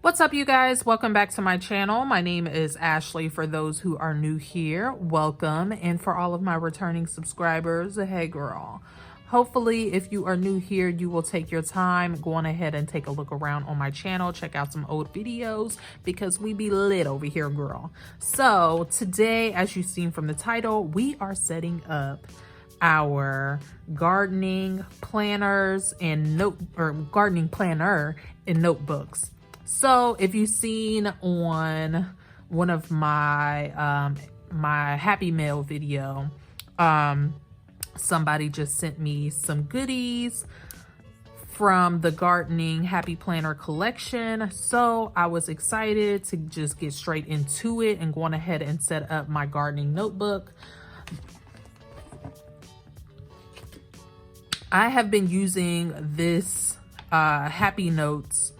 What's up, you guys? Welcome back to my channel. My name is Ashley. For those who are new here, welcome. And for all of my returning subscribers, hey girl. Hopefully, if you are new here, you will take your time, go on ahead and take a look around on my channel, check out some old videos because we be lit over here, girl. So today, as you've seen from the title, we are setting up our gardening planners and gardening planner and notebooks. So if you've seen on one of my my Happy Mail video, somebody just sent me some goodies from the Gardening Happy Planner collection. So I was excited to just get straight into it and go on ahead and set up my gardening notebook. I have been using this Happy Notes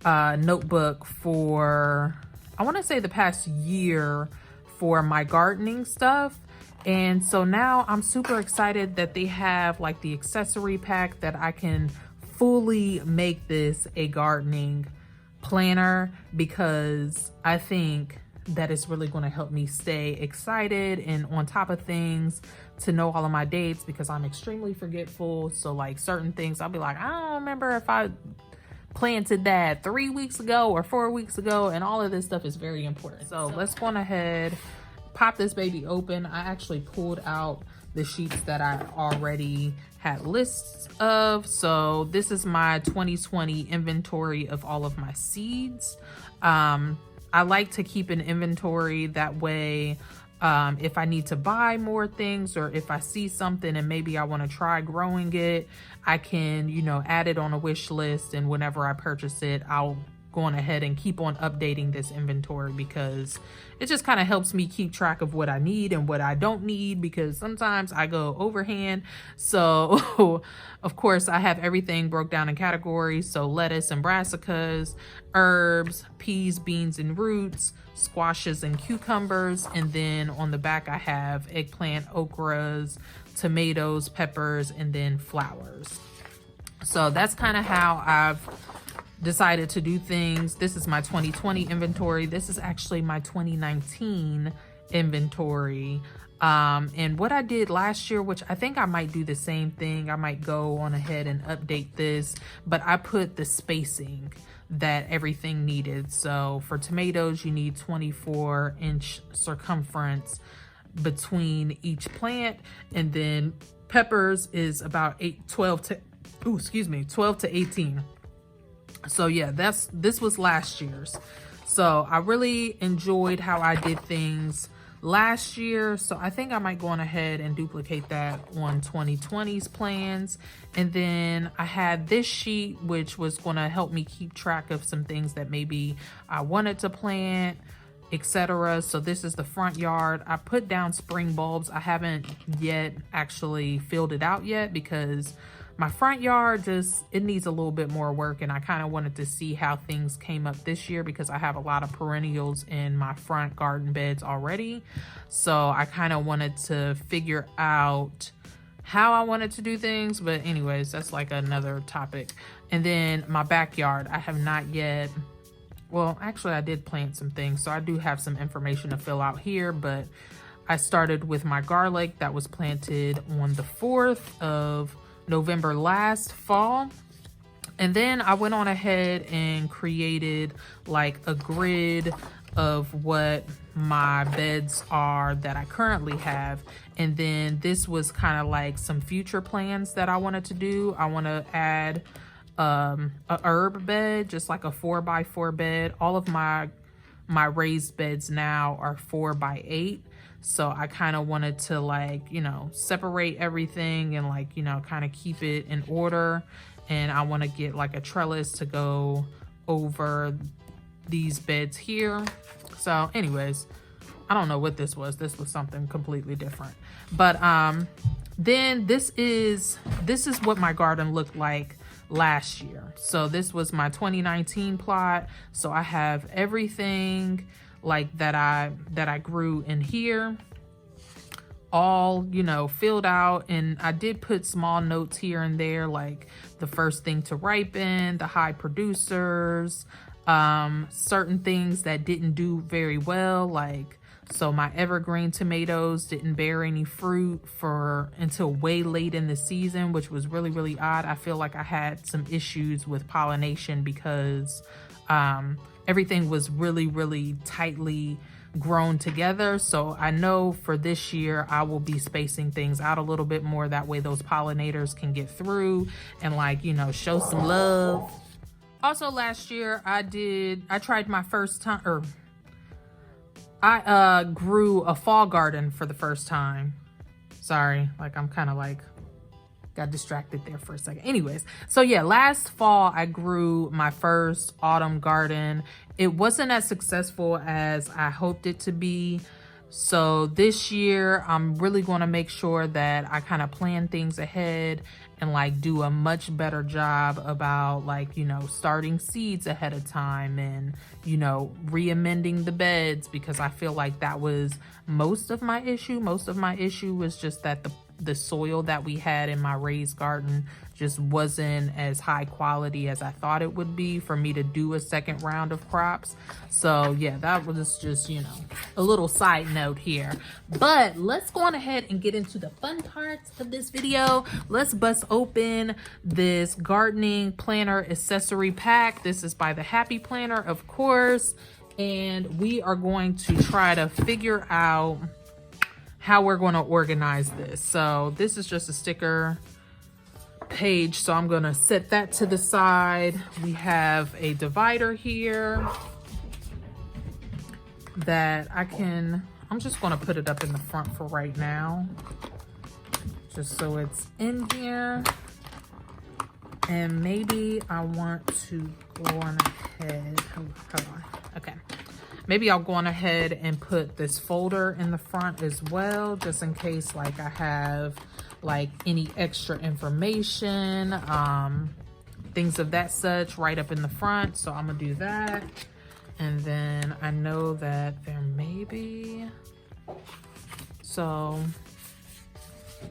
notebook for, I want to say, the past year for my gardening stuff. And so now I'm super excited that they have like the accessory pack that I can fully make this a gardening planner, because I think that is really going to help me stay excited and on top of things, to know all of my dates, because I'm extremely forgetful. So like certain things I'll be like, I don't remember if I planted that 3 weeks ago or 4 weeks ago, and all of this stuff is very important. So let's go on ahead, pop this baby open. I actually pulled out the sheets that I already had lists of. So this is my 2020 inventory of all of my seeds. I like to keep an inventory, that way if I need to buy more things, or if I see something and maybe I want to try growing it, I can, you know, add it on a wish list, and whenever I purchase it, I'll go on ahead and keep on updating this inventory, because it just kind of helps me keep track of what I need and what I don't need, because sometimes I go overhand. So of course I have everything broke down in categories. So lettuce and brassicas, herbs, peas, beans and roots, squashes and cucumbers, and then on the back I have eggplant, okras, tomatoes, peppers, and then flowers. So that's kind of how I've decided to do things. This is my 2020 inventory. This is actually my 2019 inventory. And what I did last year, which I think I might do the same thing, I might go on ahead and update this, but I put the spacing that everything needed. So for tomatoes, you need 24-inch circumference between each plant, and then peppers is about 12 to 18. So yeah, this was last year's. So I really enjoyed how I did things last year. So I think I might go on ahead and duplicate that on 2020's plans. And then I had this sheet, which was going to help me keep track of some things that maybe I wanted to plant, etc. So this is the front yard. I put down spring bulbs. I haven't yet actually filled it out yet, because my front yard it needs a little bit more work, and I kind of wanted to see how things came up this year, because I have a lot of perennials in my front garden beds already. So I kind of wanted to figure out how I wanted to do things. But anyways, that's like another topic. And then my backyard, I have not yet, well, actually I did plant some things, so I do have some information to fill out here. But I started with my garlic that was planted on the 4th of November last fall. And then I went on ahead and created like a grid of what my beds are that I currently have. And then this was kind of like some future plans that I wanted to do. I want to add a herb bed, just like a 4x4 bed. All of my raised beds now are 4x8. So I kind of wanted to, like, you know, separate everything and, like, you know, kind of keep it in order. And I want to get like a trellis to go over these beds here. So anyways, I don't know what this was. This was something completely different. But then this is what my garden looked like last year. So this was my 2019 plot. So I have everything like that I grew in here. all, you know, filled out, and I did put small notes here and there, like the first thing to ripen, the high producers, certain things that didn't do very well, like, so my evergreen tomatoes didn't bear any fruit until way late in the season, which was really, really odd. I feel like I had some issues with pollination because everything was really, really tightly grown together. So I know for this year I will be spacing things out a little bit more, that way those pollinators can get through and, like, you know, show some love. Also last year I tried my first time, or I grew a fall garden for the first time. Sorry, like I'm kind of like got distracted there for a second. Anyways, so yeah, last fall I grew my first autumn garden. It wasn't as successful as I hoped it to be. So this year I'm really going to make sure that I kind of plan things ahead and, like, do a much better job about, like, you know, starting seeds ahead of time and, you know, re-amending the beds, because I feel like that was most of my issue. Most of my issue was just that the soil that we had in my raised garden just wasn't as high quality as I thought it would be for me to do a second round of crops. So yeah, that was just, you know, a little side note here. But let's go on ahead and get into the fun parts of this video. Let's bust open this gardening planner accessory pack. This is by the Happy Planner, of course, and we are going to try to figure out how we're going to organize this. So this is just a sticker page, so I'm going to set that to the side. We have a divider here that I'm just going to put it up in the front for right now, just so it's in here. And maybe I want to go on ahead, hold on. Okay, maybe I'll go on ahead and put this folder in the front as well, just in case, like, I have, like, any extra information, things of that such right up in the front. So I'm gonna do that. And then I know that there may be, so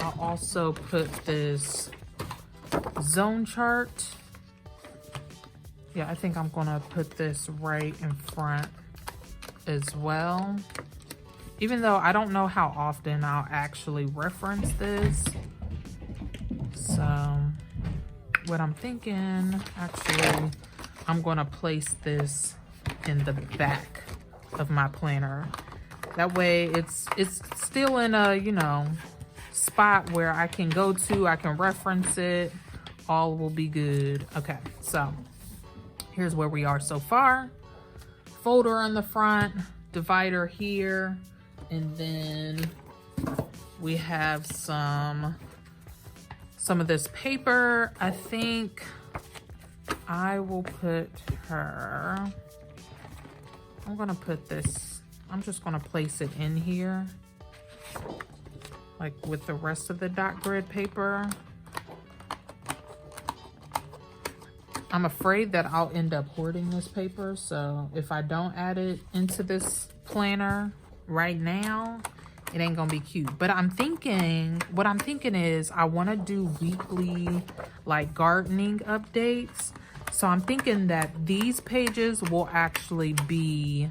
I'll also put this zone chart. Yeah, I think I'm gonna put this right in front as well, even though I don't know how often I'll actually reference this. So what I'm thinking, actually, I'm gonna place this in the back of my planner. That way it's still in a, you know, spot where I can go to, I can reference it, all will be good. Okay, so here's where we are so far. Folder on the front, divider here, and then we have some of this paper. I think I will put her, I'm gonna put this, I'm just gonna place it in here, like with the rest of the dot grid paper. I'm afraid that I'll end up hoarding this paper, so if I don't add it into this planner right now, it ain't gonna be cute. But what I'm thinking is I wanna do weekly, like, gardening updates. So I'm thinking that these pages will actually be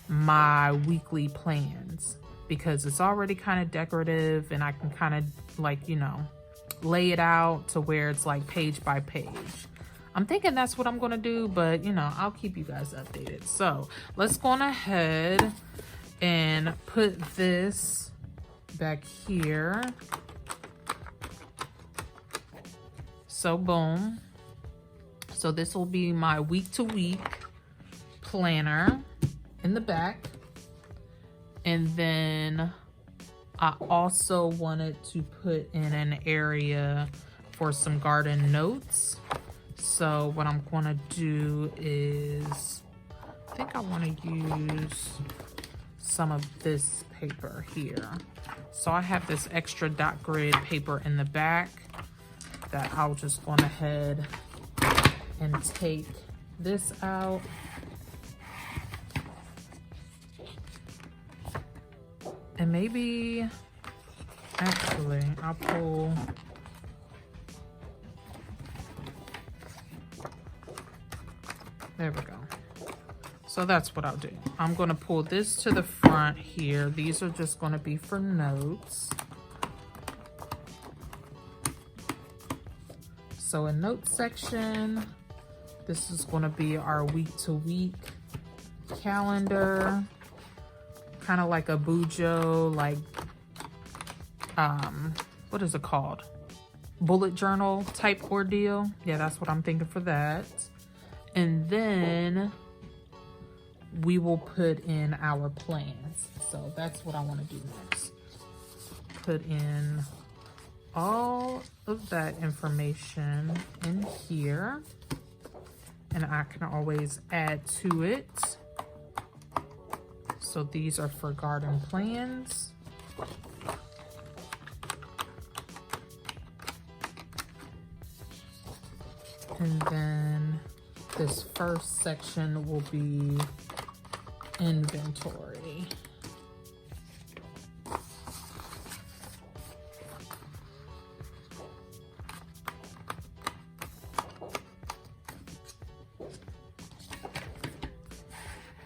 my weekly plans, because it's already kind of decorative and I can kind of, like, you know, lay it out to where it's like page by page. I'm thinking that's what I'm gonna do, but, you know, I'll keep you guys updated. So let's go on ahead and put this back here. So boom. So this will be my week to week planner in the back. And then I also wanted to put in an area for some garden notes. So what I'm gonna do is, I think I wanna use some of this paper here. So I have this extra dot grid paper in the back that I'll just go ahead and take this out. And maybe Actually, I'll pull. There we go. So that's what I'll do. I'm going to pull this to the front here. These are just going to be for notes. So in notes section, this is going to be our week-to-week calendar. Kind of like a Bujo, like, what is it called? Bullet journal type ordeal. Yeah, that's what I'm thinking for that. And then we will put in our plans. So that's what I want to do next. Put in all of that information in here. And I can always add to it. So these are for garden plans. And then this first section will be inventory.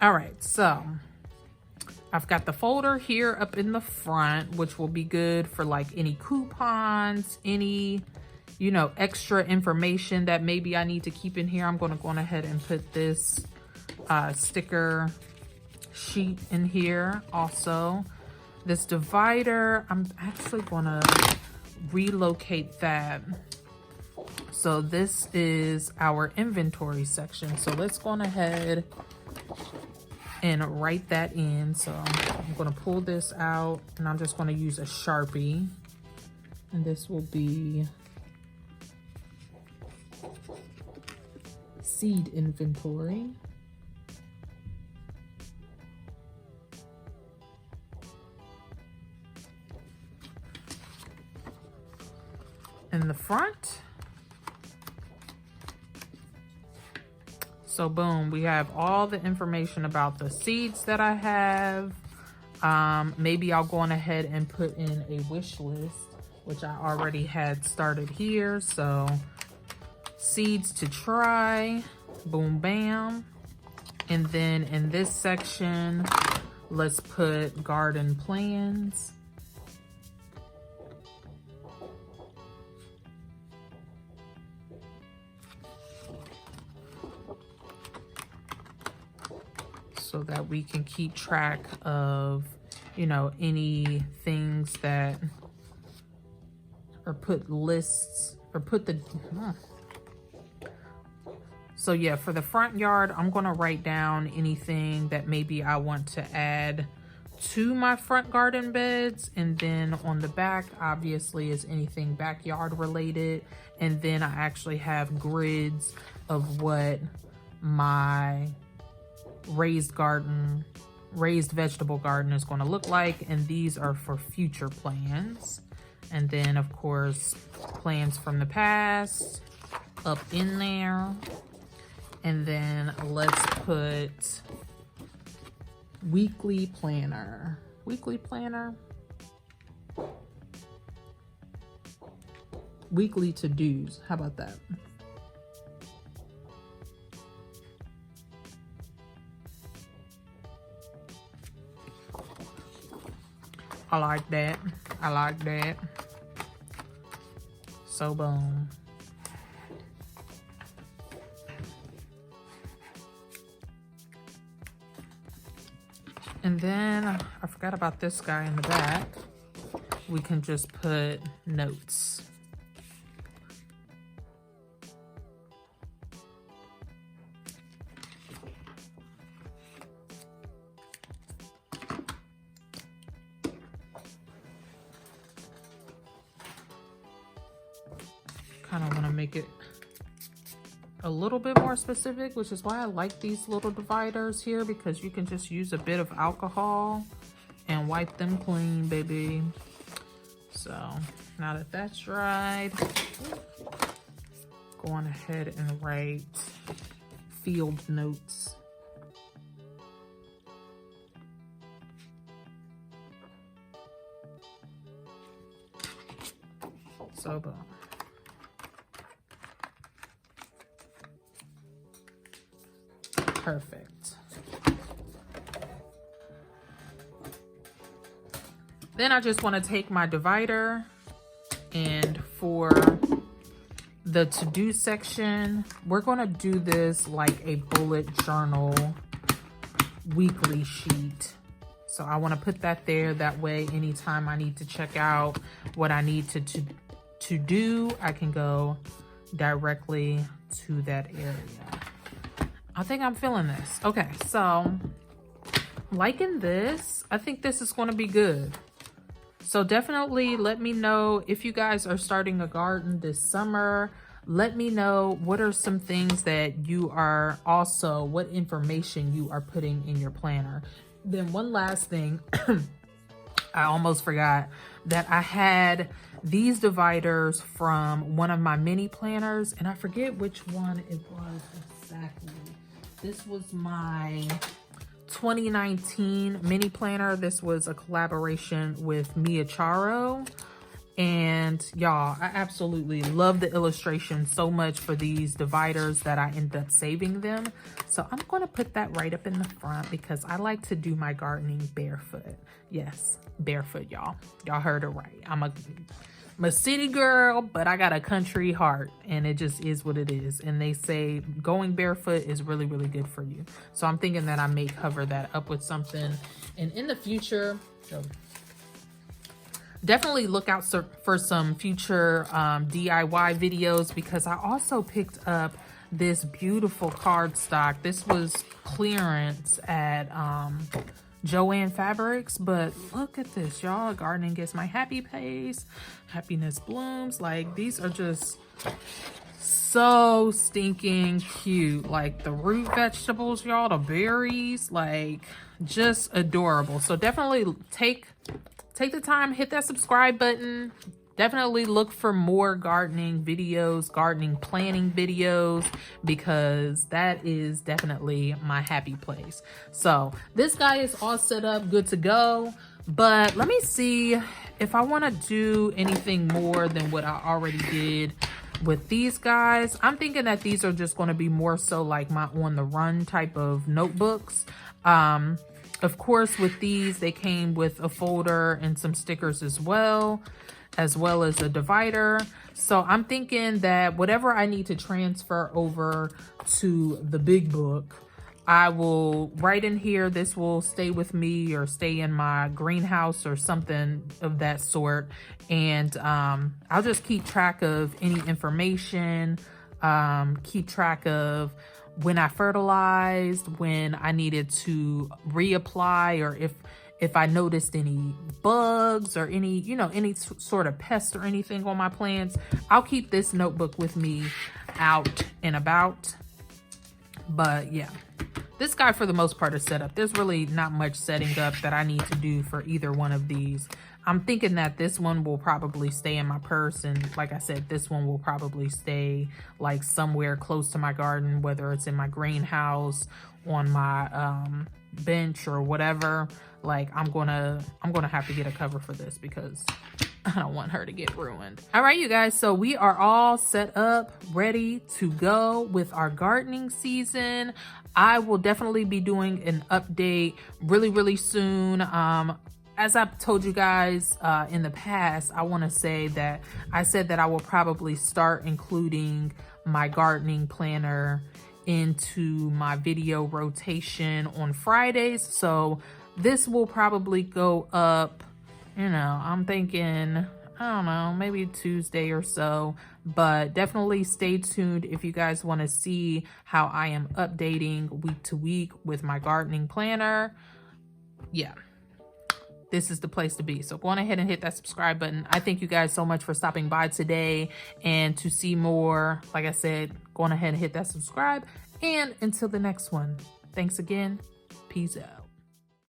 All right, so I've got the folder here up in the front, which will be good for like any coupons, any, you know, extra information that maybe I need to keep in here. I'm going to go ahead and put this sticker sheet in here. Also, this divider, I'm actually going to relocate that. So this is our inventory section. So let's go ahead and write that in. So I'm going to pull this out and I'm just going to use a Sharpie. And this will be seed inventory. In the front. So boom, we have all the information about the seeds that I have. Maybe I'll go on ahead and put in a wish list, which I already had started here. So seeds to try, boom, bam. And then in this section, let's put garden plans. So that we can keep track of, you know, any things that, or put lists, or put the, So yeah, for the front yard, I'm gonna write down anything that maybe I want to add to my front garden beds. And then on the back, obviously, is anything backyard related. And then I actually have grids of what my raised vegetable garden is going to look like, and these are for future plans. And then of course plans from the past up in there. And then let's put weekly planner, weekly to-dos. How about that? I like that. I like that. So boom. And then I forgot about this guy in the back. We can just put notes. Kind of want to make it a little bit more specific, which is why I like these little dividers here, because you can just use a bit of alcohol and wipe them clean, baby. So now that that's dried, go on ahead and write field notes. So boom. Perfect. Then I just want to take my divider, and for the to-do section, we're going to do this like a bullet journal weekly sheet. So I want to put that there. That way, anytime I need to check out what I need to do, I can go directly to that area. I think I'm feeling this. Okay, so liking this. I think this is going to be good. So definitely let me know if you guys are starting a garden this summer. Let me know what are some things that you are also, what information you are putting in your planner. Then one last thing, I almost forgot that I had these dividers from one of my mini planners, and I forget which one it was exactly. This was my 2019 mini planner. This was a collaboration with Mia Charo. And y'all, I absolutely love the illustration so much for these dividers that I end up saving them. So I'm going to put that right up in the front because I like to do my gardening barefoot. Yes, barefoot, y'all. Y'all heard it right. I'm a city girl, but I got a country heart, and it just is what it is. And they say going barefoot is really, really good for you. So I'm thinking that I may cover that up with something. And in the future, definitely look out for some future DIY videos, because I also picked up this beautiful cardstock. This was clearance at Joann Fabrics, but look at this, y'all. Gardening gets my happy pace, happiness blooms. Like, these are just so stinking cute. Like the root vegetables, y'all, the berries, like just adorable. So definitely take the time, hit that subscribe button. Definitely look for more gardening videos, gardening planning videos, because that is definitely my happy place. So this guy is all set up, good to go. But let me see if I want to do anything more than what I already did with these guys. I'm thinking that these are just going to be more so like my on the run type of notebooks. Of course, with these, they came with a folder and some stickers as well as a divider. So I'm thinking that whatever I need to transfer over to the big book, I will write in here. This will stay with me or stay in my greenhouse or something of that sort. And I'll just keep track of any information, keep track of when I fertilized, when I needed to reapply, or if I noticed any bugs or any, any sort of pest or anything on my plants. I'll keep this notebook with me out and about. But yeah, this guy for the most part is set up. There's really not much setting up that I need to do for either one of these. I'm thinking that this one will probably stay in my purse, and like I said, this one will probably stay like somewhere close to my garden, whether it's in my greenhouse, on my bench or whatever. Like I'm gonna have to get a cover for this because I don't want her to get ruined. All right, you guys, so we are all set up, ready to go with our gardening season. I will definitely be doing an update really, really soon. As I've told you guys in the past, I want to say that I said that I will probably start including my gardening planner into my video rotation on Fridays. So this will probably go up, I'm thinking, I don't know, maybe Tuesday or so. But definitely stay tuned if you guys want to see how I am updating week to week with my gardening planner. Yeah. This is the place to be. So go on ahead and hit that subscribe button. I thank you guys so much for stopping by today. And to see more, like I said, go on ahead and hit that subscribe. And until the next one, thanks again. Peace out.